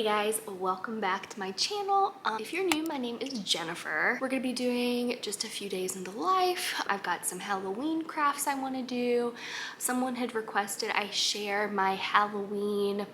Hey guys, welcome back to my channel. If you're new, my name is Jennifer. We're gonna be doing just a few days in the life. I've got some Halloween crafts I want to do. Someone had requested I share my Halloween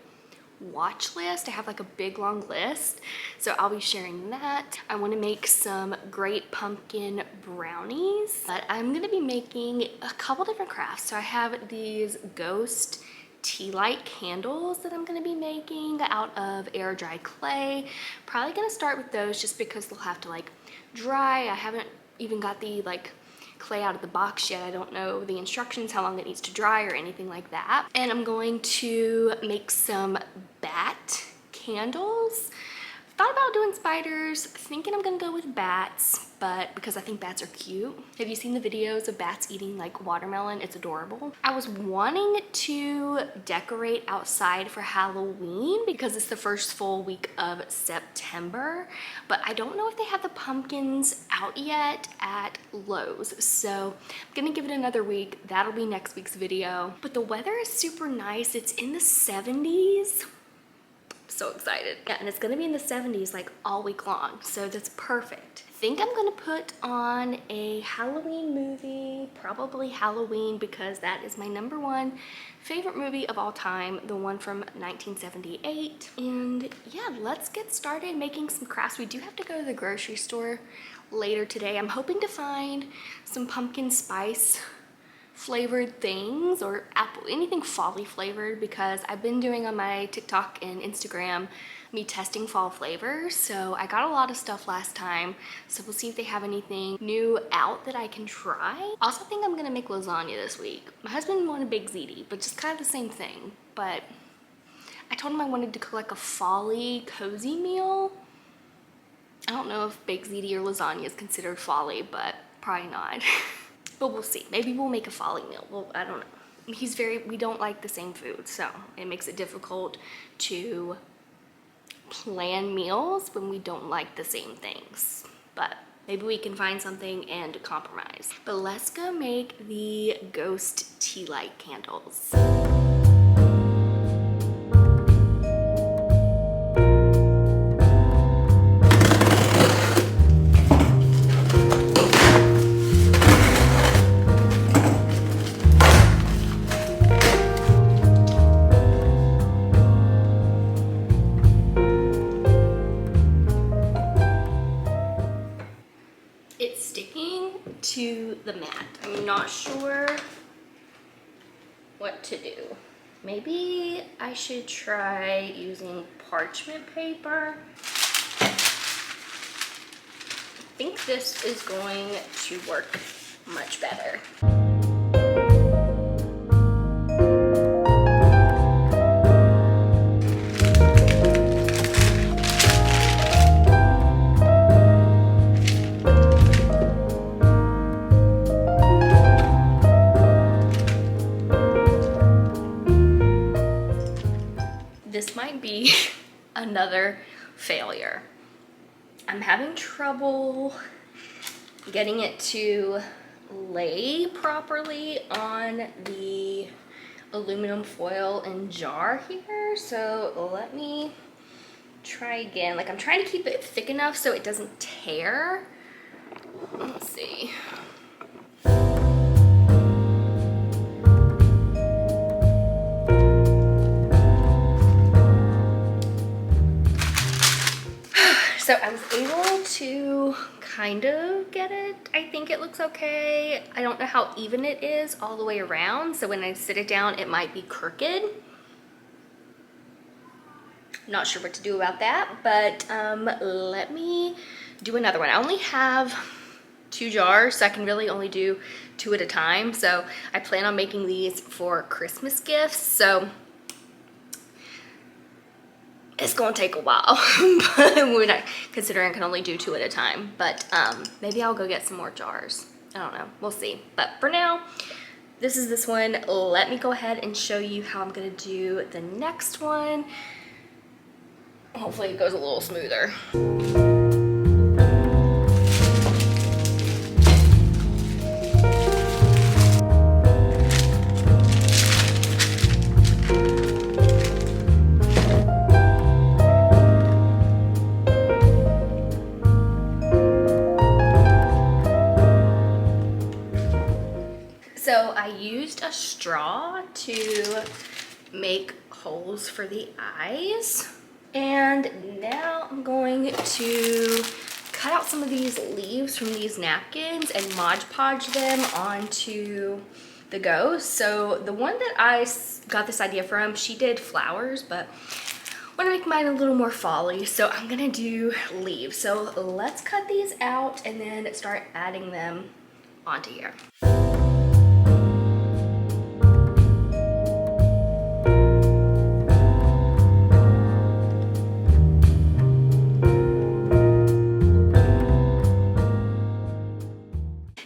watch list. I have like a big long list, so I'll be sharing that. I want to make some great pumpkin brownies, but I'm gonna be making a couple different crafts. So I have these ghost tea light candles that I'm going to be making out of air dry clay. Probably going to start with those just because they'll have to like dry. I haven't even got the like clay out of the box yet. I don't know the instructions, how long it needs to dry or anything like that. And I'm going to make some bat candles. Thought about doing spiders, thinking I'm gonna go with bats, but because I think bats are cute. Have you seen the videos of bats eating like watermelon? It's adorable. I was wanting to decorate outside for Halloween because it's the first full week of September, but I don't know if they have the pumpkins out yet at Lowe's. So I'm gonna give it another week. That'll be next week's video. But the weather is super nice. It's in the 70s. So excited. Yeah, and it's gonna be in the 70s like all week long, so that's perfect. I think I'm gonna put on a Halloween movie, probably Halloween, because that is my #1 favorite movie of all time, the one from 1978. And yeah, let's get started making some crafts. We do have to go to the grocery store later today. I'm hoping to find some pumpkin spice flavored things or apple, anything fall-y flavored, because I've been doing on my TikTok and Instagram me testing fall flavors. So I got a lot of stuff last time, so we'll see if they have anything new out that I can try. Also think I'm gonna make lasagna this week. My husband wanted baked ziti, but just kind of the same thing. But I told him I wanted to cook like a fall-y cozy meal. I don't know if baked ziti or lasagna is considered fall-y, but probably not. But we'll see. Maybe we'll make a folly meal. Well, I don't know. We don't like the same food, so it makes it difficult to plan meals when we don't like the same things. But maybe we can find something and compromise. But let's go make the ghost tea light candles. To the mat. I'm not sure what to do. Maybe I should try using parchment paper. I think this is going to work much better. This might be another failure. I'm having trouble getting it to lay properly on the aluminum foil and jar here. So let me try again. Like, I'm trying to keep it thick enough so it doesn't tear. Let's see. So I was able to kind of get it. I think it looks okay. I don't know how even it is all the way around, so when I sit it down, it might be crooked. Not sure what to do about that, but let me do another one. I only have 2 jars, so I can really only do 2 at a time. So I plan on making these for Christmas gifts, so it's gonna take a while, but we're not considering I can only do 2 at a time. But maybe I'll go get some more jars. I don't know, we'll see. But for now, this is this one. Let me go ahead and show you how I'm gonna do the next one. Hopefully it goes a little smoother. straw to make holes for the eyes. And now I'm going to cut out some of these leaves from these napkins and Mod Podge them onto the ghost. So the one that I got this idea from, she did flowers, but I want to make mine a little more fall-y, so I'm gonna do leaves. So let's cut these out and then start adding them onto here.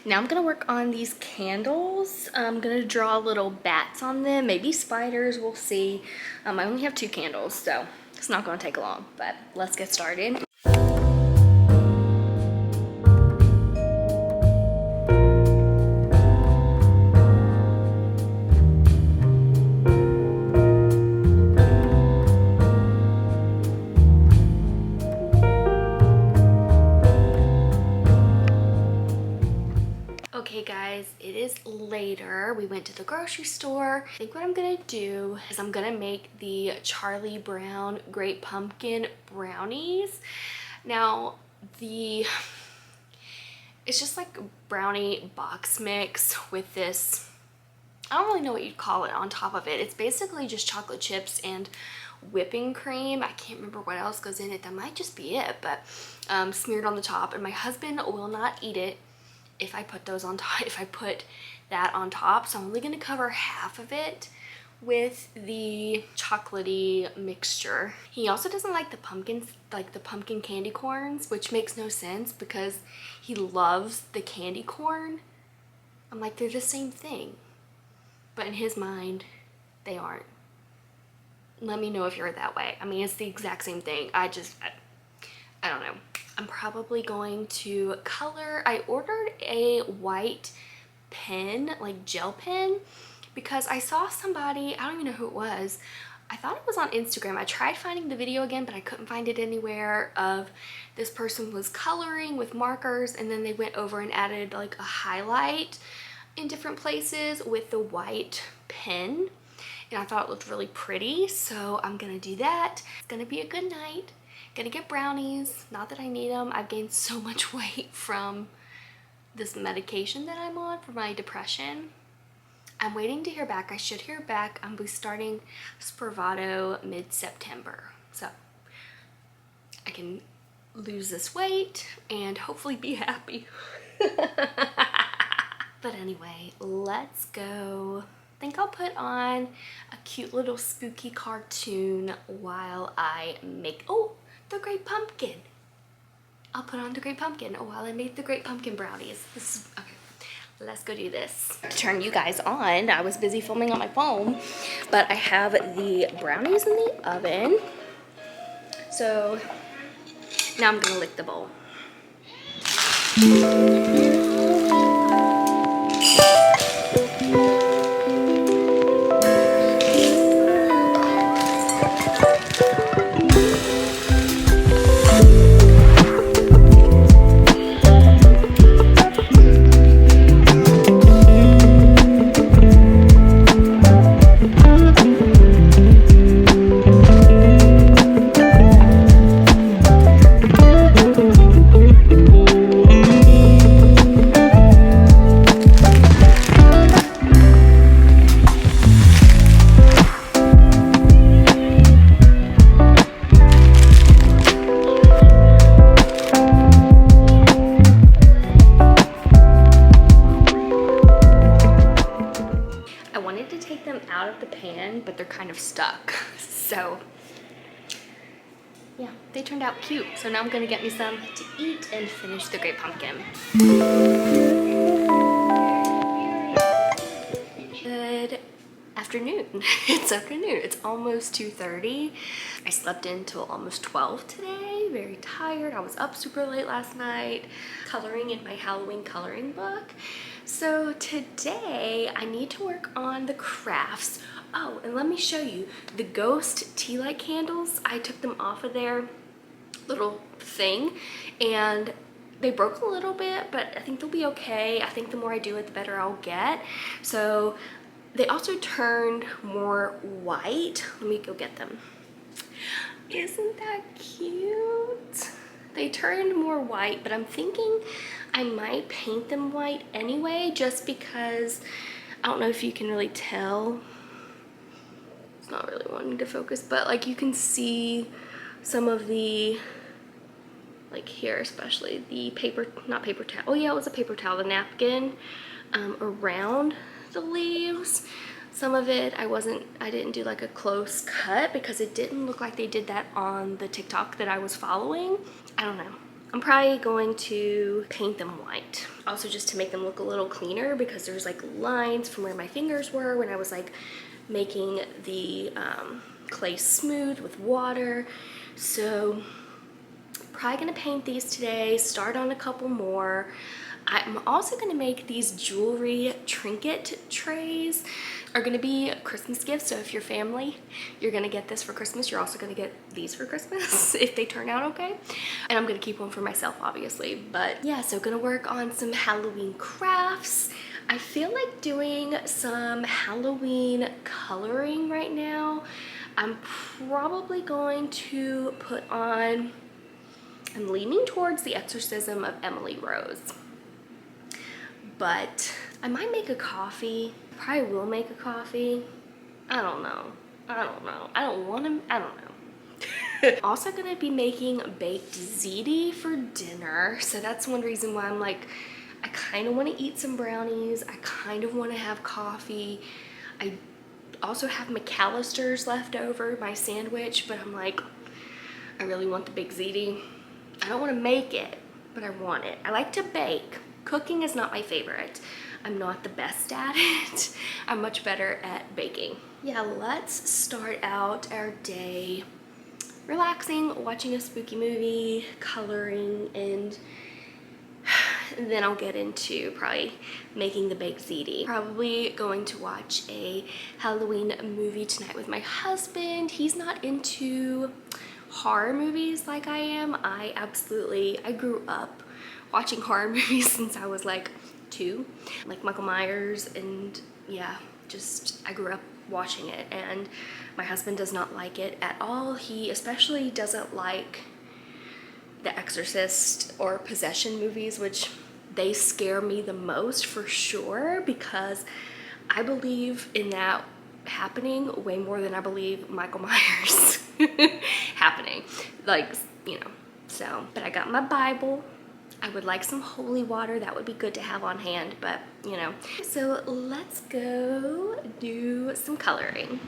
Now I'm gonna work on these candles. I'm gonna draw little bats on them, maybe spiders, we'll see. I only have 2 candles, so it's not gonna take long, but let's get started. Okay guys, it is later. We went to the grocery store. I think what I'm gonna do is I'm gonna make the Charlie Brown Great Pumpkin brownies. Now, it's just like a brownie box mix with this, I don't really know what you'd call it on top of it. It's basically just chocolate chips and whipping cream. I can't remember what else goes in it. That might just be it, but smeared on the top. And my husband will not eat it if I put those on top, if I put that on top. So I'm only gonna cover half of it with the chocolatey mixture. He also doesn't like the pumpkins, like the pumpkin candy corns, which makes no sense because he loves the candy corn. I'm like, they're the same thing. But in his mind, they aren't. Let me know if you're that way. I mean, it's the exact same thing. I don't know. I'm probably going to color. I ordered a white pen, like gel pen, because I saw somebody, I don't even know who it was. I thought it was on Instagram. I tried finding the video again, but I couldn't find it anywhere. Of this person was coloring with markers, and then they went over and added like a highlight in different places with the white pen. And I thought it looked really pretty, so I'm gonna do that. It's gonna be a good night. Gonna get brownies. Not that I need them. I've gained so much weight from this medication that I'm on for my depression. I'm waiting to hear back. I should hear back. I'm be starting Spravato mid-September, so I can lose this weight and hopefully be happy. But anyway, let's go. I think I'll put on a cute little spooky cartoon while I make, oh, the Great Pumpkin. I'll put on the Great Pumpkin while I make the Great Pumpkin brownies. This is, okay, let's go do this. To turn you guys on, I was busy filming on my phone, but I have the brownies in the oven. So now I'm gonna lick the bowl. But they're kind of stuck. So yeah, they turned out cute. So now I'm gonna get me some to eat and finish the Great Pumpkin. Good afternoon. It's afternoon. It's almost 2:30. I slept in till almost 12 today. Very tired. I was up super late last night coloring in my Halloween coloring book. So today I need to work on the crafts. Oh, and let me show you the ghost tea light candles. I took them off of their little thing and they broke a little bit, but I think they'll be okay. I think the more I do it, the better I'll get. So They also turned more white. Let me go get them. Isn't that cute? They turned more white, but I'm thinking I might paint them white anyway, just because I don't know if you can really tell. It's not really wanting to focus, but like you can see some of the, like here especially, the paper, not paper towel, oh yeah, it was a paper towel, the napkin around the leaves. Some of it I didn't do like a close cut because it didn't look like they did that on the TikTok that I was following. I don't know. I'm probably going to paint them white. Also just to make them look a little cleaner, because there's like lines from where my fingers were when I was like making the clay smooth with water. So probably gonna paint these today, start on a couple more. I'm also gonna make these jewelry trinket trays. Are gonna be Christmas gifts, so if you're family, you're gonna get this for Christmas. You're also gonna get these for Christmas if they turn out okay. And I'm gonna keep one for myself, obviously. But yeah, so gonna work on some Halloween crafts. I feel like doing some Halloween coloring right now. I'm probably going to put on, I'm leaning towards The Exorcism of Emily Rose. But I might make a coffee. Probably will make a coffee. I don't know. I don't want to, I don't know. Also gonna be making baked ziti for dinner. So that's one reason why I'm like, I kind of want to eat some brownies. I kind of want to have coffee. I also have McAllister's left over, my sandwich, but I'm like, I really want the baked ziti. I don't want to make it, but I want it. I like to bake. Cooking is not my favorite. I'm not the best at it. I'm much better at baking. Yeah, let's start out our day relaxing, watching a spooky movie, coloring, and then I'll get into probably making the baked ziti. Probably going to watch a Halloween movie tonight with my husband. He's not into horror movies like I am. I grew up watching horror movies since I was like 2, like Michael Myers, and yeah, just I grew up watching it, and my husband does not like it at all. He especially doesn't like The Exorcist or possession movies, which they scare me the most for sure, because I believe in that happening way more than I believe Michael Myers happening, like, you know. So, but I got my Bible. I would like some holy water. That would be good to have on hand, but you know. So let's go do some coloring.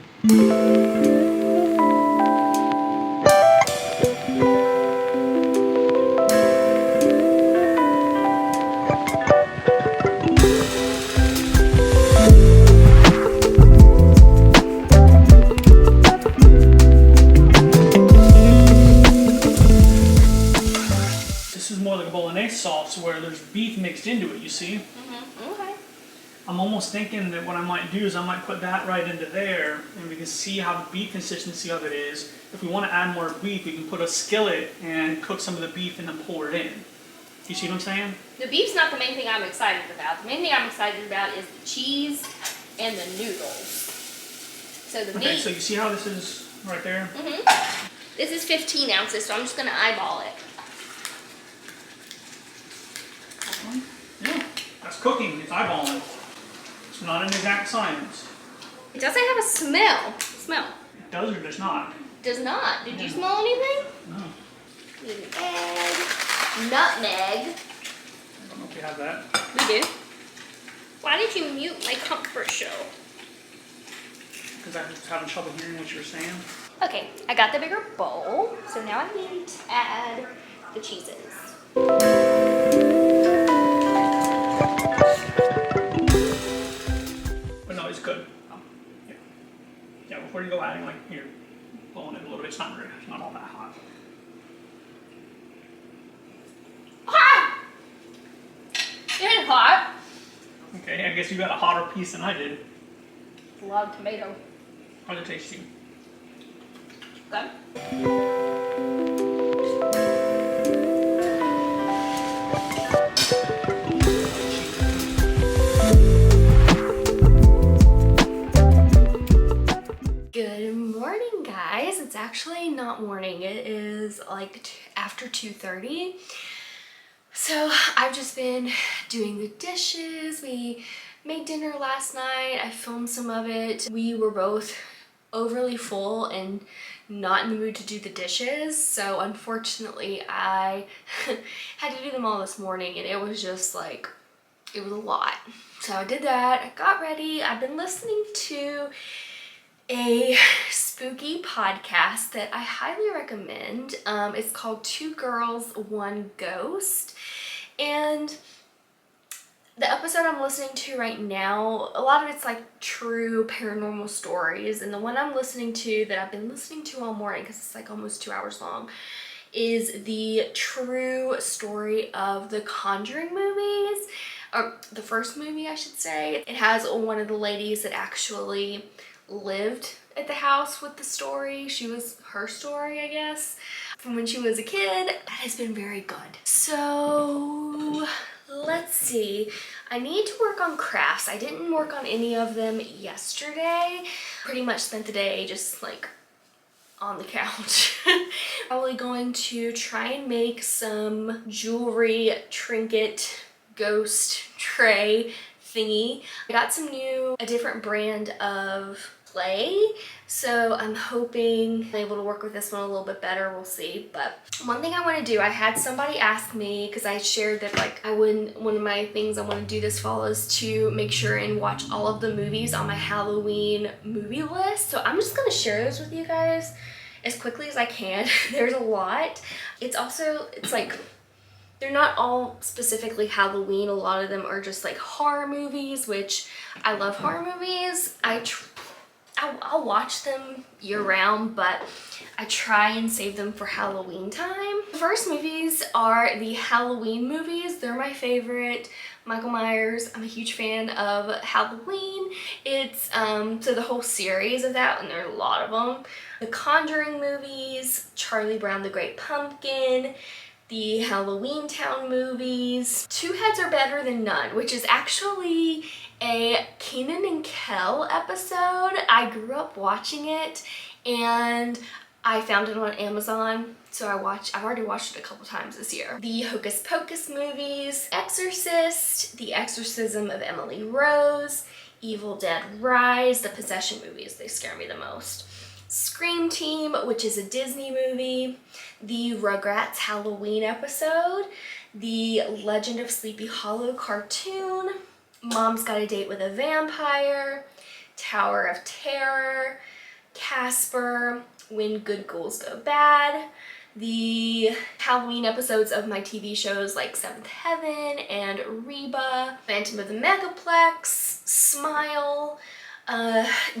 Sauce where there's beef mixed into it, you see? Okay. I'm almost thinking that what I might do is I might put that right into there, and we can see how the beef consistency of it is. If we want to add more beef, we can put a skillet and cook some of the beef and then pour it in. You see what I'm saying? The beef's not the main thing I'm excited about. The main thing I'm excited about is the cheese and the noodles. So the meat. Okay, so you see how this is right there? This is 15 ounces, so I'm just going to eyeball it. Yeah, that's cooking. It's eyeballing. It's not an exact science. It doesn't have a smell. Smell. It does or does not? Does not. Did you smell anything? No. Need an egg. Nutmeg. I don't know if we have that. We do. Why did you mute my comfort show? Because I was having trouble hearing what you were saying. Okay, I got the bigger bowl, so now I need to add the cheeses. But no, it's good. Yeah. Yeah, before you go adding, like, you're blowing it a little bit. It's not all that hot. Ah! It is hot. Okay, I guess you got a hotter piece than I did. A lot of tomato. How's it taste to you? Okay. It is like after 2:30. So I've just been doing the dishes. We made dinner last night. I filmed some of it. We were both overly full and not in the mood to do the dishes. So unfortunately I had to do them all this morning, and it was just like, it was a lot. So I did that, I got ready. I've been listening to a spooky podcast that I highly recommend. It's called Two Girls, One Ghost. And the episode I'm listening to right now, a lot of it's like true paranormal stories. And the one I'm listening to, that I've been listening to all morning because it's like almost 2 hours long, is the true story of the Conjuring movies. Or the first movie, I should say. It has one of the ladies that actually lived at the house with the story. She was her story, I guess, from when she was a kid. That has been very good. So let's see. I need to work on crafts. I didn't work on any of them yesterday. Pretty much spent the day just like on the couch. Probably going to try and make some jewelry, trinket, ghost tray thingy. I got a different brand of clay, so I'm hoping I'm able to work with this one a little bit better. We'll see. But one thing I want to do, I had somebody ask me, because I shared that like one of my things I want to do this fall is to make sure and watch all of the movies on my Halloween movie list. So I'm just gonna share those with you guys as quickly as I can. There's a lot. It's like, they're not all specifically Halloween. A lot of them are just like horror movies, which I love horror movies. I'll watch them year round, but I try and save them for Halloween time. The first movies are the Halloween movies. They're my favorite. Michael Myers, I'm a huge fan of Halloween. It's so the whole series of that, and there are a lot of them. The Conjuring movies, Charlie Brown the Great Pumpkin, the Halloween Town movies. Two Heads Are Better Than None, which is actually a Kenan and Kel episode. I grew up watching it, and I found it on Amazon, so I've already watched it a couple times this year. The Hocus Pocus movies, Exorcist, The Exorcism of Emily Rose, Evil Dead Rise, the Possession movies, they scare me the most. Scream Team, which is a Disney movie, the Rugrats Halloween episode, the Legend of Sleepy Hollow cartoon, Mom's Got a Date with a Vampire, Tower of Terror, Casper, When Good Ghouls Go Bad, the Halloween episodes of my TV shows like Seventh Heaven and Reba, Phantom of the Megaplex, Smile,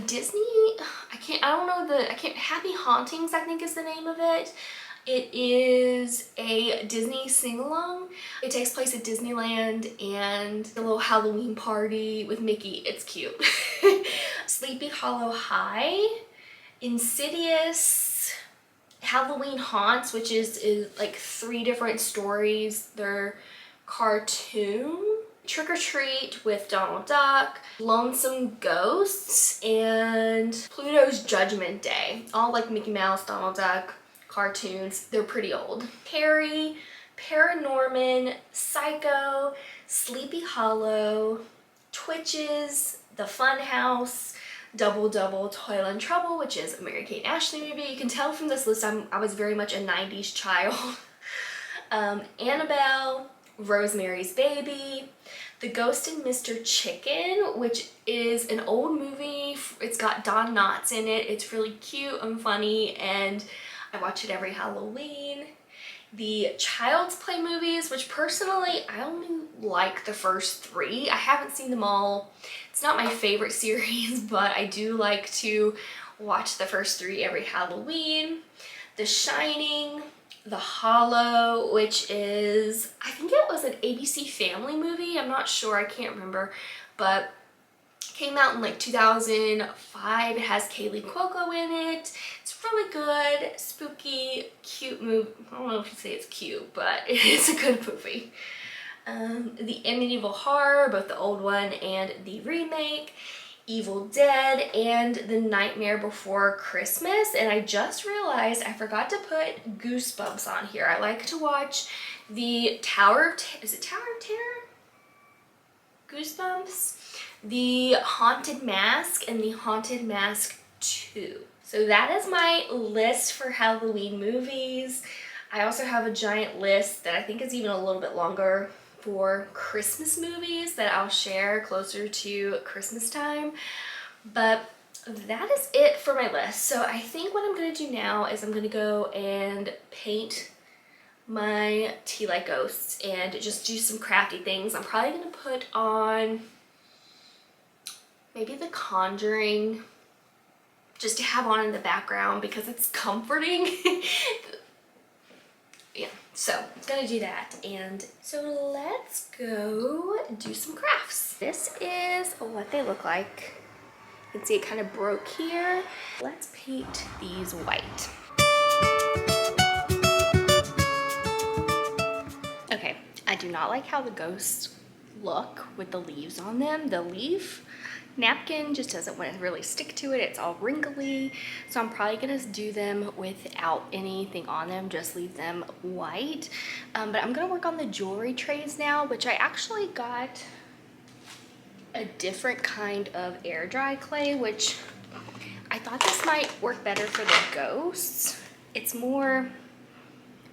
Disney, Happy Hauntings, I think is the name of it. It is a Disney sing-along. It takes place at Disneyland, and a little Halloween party with Mickey. It's cute. Sleepy Hollow High, Insidious, Halloween Haunts, which is like 3 different stories. They're cartoon. Trick or Treat with Donald Duck, Lonesome Ghosts, and Pluto's Judgment Day. All like Mickey Mouse, Donald Duck cartoons. They're pretty old. Carrie, Paranorman, Psycho, Sleepy Hollow, Twitches, The Fun House, Double Double, Toil and Trouble, which is a Mary-Kate and Ashley movie. You can tell from this list I was very much a 90s child. Annabelle, Rosemary's Baby, The Ghost and Mr. Chicken, which is an old movie. It's got Don Knotts in it. It's really cute and funny, and I watch it every Halloween. The Child's Play movies, which personally, I only like the first 3. I haven't seen them all. It's not my favorite series, but I do like to watch the first 3 every Halloween. The Shining, The Hollow, which is, I think it was an ABC Family movie. I'm not sure, I can't remember, but it came out in like 2005. It has Kaylee Cuoco in it. It's really good, spooky, cute movie. I don't know if you say it's cute, but it's a good movie. The Amityville Horror, both the old one and the remake. Evil Dead and The Nightmare Before Christmas, and I just realized I forgot to put Goosebumps on here. I like to watch the is it Tower of Terror? Goosebumps? The Haunted Mask and the Haunted Mask 2. So that is my list for Halloween movies. I also have a giant list that I think is even a little bit longer for Christmas movies that I'll share closer to Christmas time. But that is it for my list. So I think what I'm gonna do now is I'm gonna go and paint my tea light ghosts and just do some crafty things. I'm probably gonna put on maybe The Conjuring just to have on in the background because it's comforting. Yeah, so I'm gonna do that. And so let's go do some crafts. This is what they look like. You can see it kind of broke here. Let's paint these white. Okay, I do not like how the ghosts look with the leaves on them. The leaf napkin just doesn't want to really stick to it. It's all wrinkly. So I'm probably gonna do them without anything on them, just leave them white. But I'm gonna work on the jewelry trays now, which I actually got a different kind of air dry clay, which I thought this might work better for the ghosts. It's more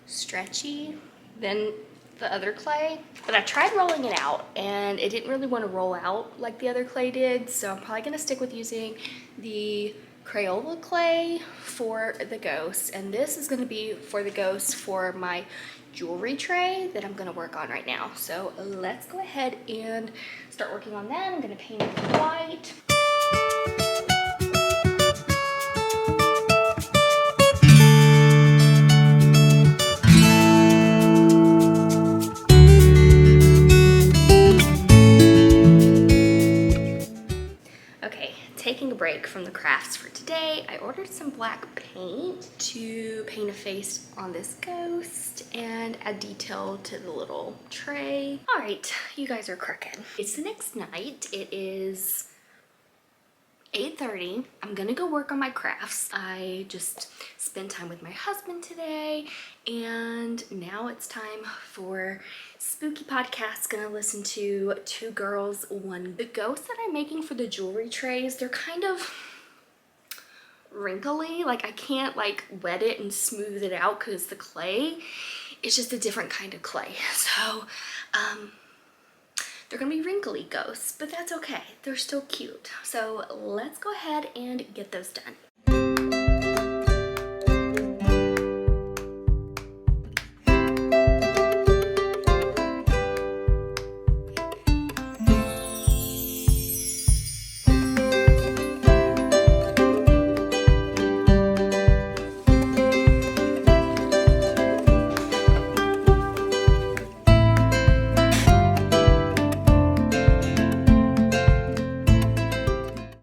stretchy than the other clay, but I tried rolling it out and it didn't really want to roll out like the other clay did, so I'm probably gonna stick with using the Crayola clay for the ghosts, and this is gonna be for the ghosts for my jewelry tray that I'm gonna work on right now. So let's go ahead and start working on that. I'm gonna paint it white. Taking a break from the crafts for today, I ordered some black paint to paint a face on this ghost and add detail to the little tray. All right, you guys are crooked. It's the next night. It is 8:30. I'm gonna go work on my crafts. I just spent time with my husband today, and now it's time for spooky podcast. Gonna listen to Two Girls, One. The ghosts that I'm making for the jewelry trays, they're kind of wrinkly. Like I can't like wet it and smooth it out because the clay is just a different kind of clay. So they're gonna be wrinkly ghosts, but that's okay. They're still cute. So let's go ahead and get those done.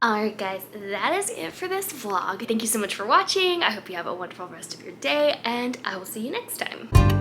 Alright guys, that is it for this vlog. Thank you so much for watching. I hope you have a wonderful rest of your day, and I will see you next time.